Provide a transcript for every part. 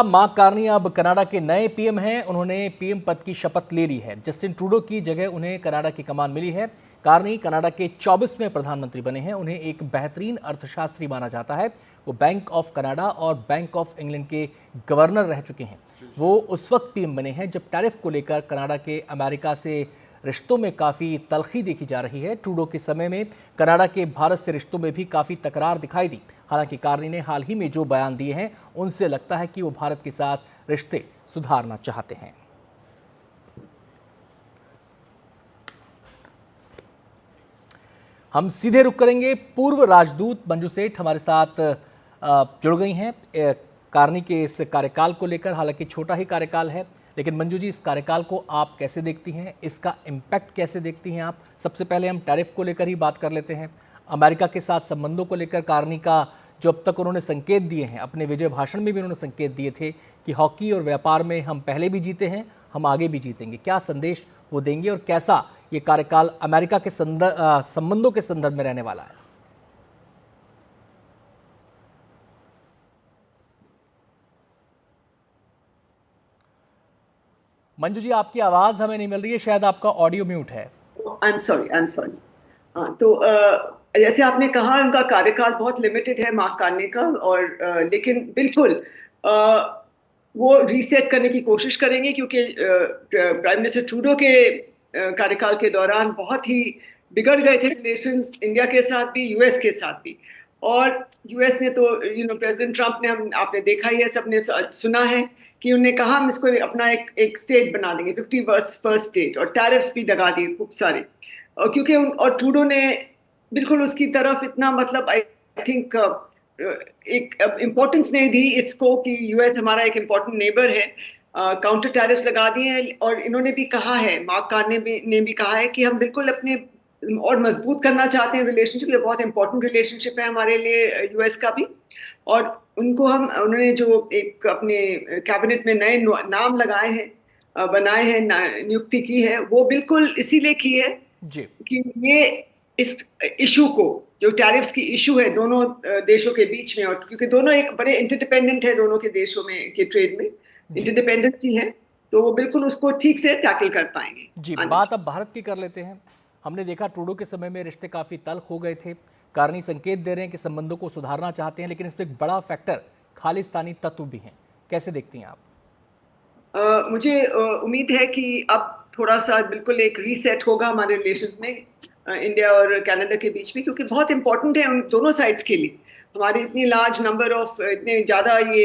Mark Carney अब Canada के नए पीएम हैं। उन्होंने पीएम पद की शपथ ले ली है। जस्टिन ट्रूडो की जगह उन्हें कनाडा की कमान मिली है। कार्नी कनाडा के 24वें प्रधानमंत्री बने हैं। उन्हें एक बेहतरीन अर्थशास्त्री माना जाता है। वो बैंक ऑफ कनाडा और बैंक ऑफ इंग्लैंड के गवर्नर रह चुके हैं। वो उस वक्त पीएम बने हैं जब टैरिफ को लेकर कनाडा के अमेरिका से रिश्तों में काफ़ी तलखी देखी जा रही है। ट्रूडो के समय में कनाडा के भारत से रिश्तों में भी काफ़ी तकरार दिखाई दी। हालांकि कार्नी ने हाल ही में जो बयान दिए हैं उनसे लगता है कि वो भारत के साथ रिश्ते सुधारना चाहते हैं। हम सीधे रुख करेंगे। पूर्व राजदूत मंजू सेठ हमारे साथ जुड़ गई हैं कार्नी के इस कार्यकाल को लेकर। हालांकि छोटा ही कार्यकाल है, लेकिन मंजू जी, इस कार्यकाल को आप कैसे देखती हैं? इसका इम्पैक्ट कैसे देखती हैं आप? सबसे पहले हम टैरिफ को लेकर ही बात कर लेते हैं। अमेरिका के साथ संबंधों को लेकर कार्नी का जो अब तक उन्होंने संकेत दिए हैं, अपने विजय भाषण में भी उन्होंने संकेत दिए थे कि हॉकी और व्यापार में हम पहले भी जीते हैं, हम आगे भी जीतेंगे। क्या संदेश वो देंगे और कैसा ये कार्यकाल अमेरिका के संबंधों के संदर्भ में रहने वाला है? मंजू जी, आपकी आवाज हमें नहीं मिल रही है, शायद आपका ऑडियो म्यूट है। I am sorry. तो जैसे आपने कहा, उनका कार्यकाल बहुत लिमिटेड है मार्क कार्नी का, और लेकिन बिल्कुल वो रीसेट करने की कोशिश करेंगे, क्योंकि प्राइम मिनिस्टर ट्रूडो के कार्यकाल के दौरान बहुत ही बिगड़ गए थे रिलेशंस इंडिया के साथ भी, यूएस के साथ भी। और यूएस ने तो प्रेसिडेंट ट्रंप ने, आपने देखा ही है, सबने सुना है कि उन्होंने कहा हम इसको अपना एक स्टेट बना देंगे, 51st स्टेट, और टैरिफ्स भी लगा दिए खूब सारे। और क्योंकि और ट्रूडो ने बिल्कुल उसकी तरफ इतना, मतलब आई थिंक एक इम्पोर्टेंस नहीं दी इसको कि यूएस हमारा एक इम्पोर्टेंट नेबर है। काउंटर टैरिफ्स लगा दिए हैं। और इन्होंने भी कहा है, मार्क कार्नी ने भी कहा है कि हम बिल्कुल अपने और मजबूत करना चाहते हैं रिलेशनशिप। ये बहुत इंपॉर्टेंट रिलेशनशिप है हमारे लिए यूएस का भी। और उन्होंने जो एक अपने कैबिनेट में नए नाम लगाए हैं, बनाए हैं, नियुक्ति की है, वो बिल्कुल इसीलिए की है जी, कि ये इस इशू को, जो टैरिफ्स की इशू है दोनों देशों के बीच में, और क्योंकि दोनों एक बड़े इंटरडिपेंडेंट है, दोनों के देशों में के ट्रेड में इंटरडिपेंडेंसी है, तो वो बिल्कुल उसको ठीक से टैकल कर पाएंगे। जी, बात अब भारत की कर लेते हैं। हमने देखा ट्रूडो के समय में रिश्ते काफ़ी तल्ख हो गए थे। कार्नी संकेत दे रहे हैं कि संबंधों को सुधारना चाहते हैं, लेकिन इसमें एक बड़ा फैक्टर खालिस्तानी तत्व भी हैं। कैसे देखती हैं आप? मुझे उम्मीद है कि अब थोड़ा सा बिल्कुल एक रीसेट होगा हमारे रिलेशंस में इंडिया और कनाडा के बीच में, क्योंकि बहुत इंपॉर्टेंट है उन दोनों साइड्स के लिए। हमारे इतनी लार्ज नंबर ऑफ, इतने ज़्यादा ये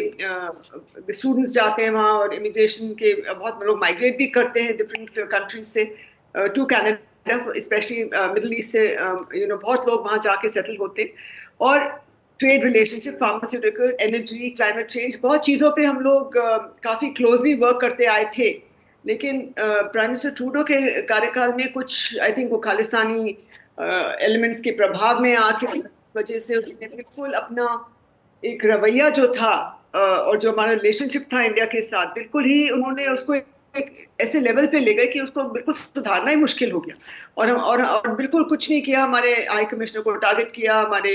स्टूडेंट्स जाते हैं वहाँ, और इमिग्रेशन के बहुत लोग माइग्रेट भी करते हैं डिफरेंट कंट्रीज से to Canada, specially Middle East से, बहुत लोग वहाँ जाके सेटल होते हैं। और trade relationship, pharmaceutical, energy, climate change, बहुत चीज़ों पे हम लोग काफ़ी क्लोजली वर्क करते आए थे। लेकिन प्राइम मिनिस्टर ट्रूडो के कार्यकाल में कुछ, आई थिंक, वो खालिस्तानी एलिमेंट्स के प्रभाव में आके वजह से उसने बिल्कुल अपना एक रवैया जो था, और जो हमारा रिलेशनशिप था इंडिया के साथ, बिल्कुल ही उन्होंने उसको एक ऐसे लेवल पे ले गए कि उसको बिल्कुल सुधारना ही मुश्किल हो गया। और बिल्कुल कुछ नहीं किया। हमारे हाई कमिश्नर को टारगेट किया, हमारे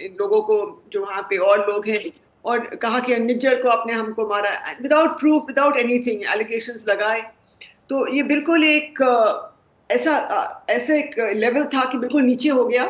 इन लोगों को जो वहाँ पे और लोग हैं, और कहा कि निज्जर को आपने हमको मारा, without proof, without anything, allegations लगाए। तो ये बिल्कुल एक ऐसा एक लेवल था कि बिल्कुल नीचे हो गया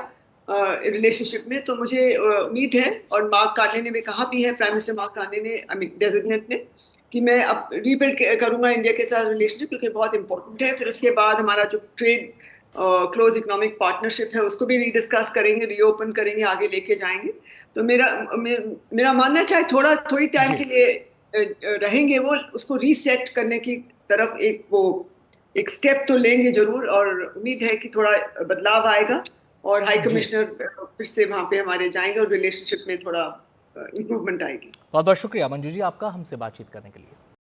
रिलेशनशिप में। तो मुझे उम्मीद है, और मार्क कार्नी ने भी कहा भी है, प्राइम मिनिस्टर मार्क कार्नी ने, डेजिग्नेट ने, कि मैं अब रीबिल्ड करूंगा इंडिया के साथ रिलेशनशिप, क्योंकि बहुत इंपॉर्टेंट है। फिर उसके बाद हमारा जो ट्रेड क्लोज इकोनॉमिक पार्टनरशिप है, उसको भी रीडिस्कस करेंगे, रीओपन करेंगे, आगे लेके जाएंगे। तो मेरा मानना है, चाहे थोड़ी टाइम के लिए रहेंगे वो, उसको रीसेट करने की तरफ एक स्टेप तो लेंगे जरूर। और उम्मीद है कि थोड़ा बदलाव आएगा, और हाई कमिश्नर फिर से वहाँ पे हमारे जाएंगे, और रिलेशनशिप में थोड़ा इम्प्रूवमेंट आएगी। बहुत बहुत शुक्रिया मंजू जी आपका हमसे बातचीत करने के लिए।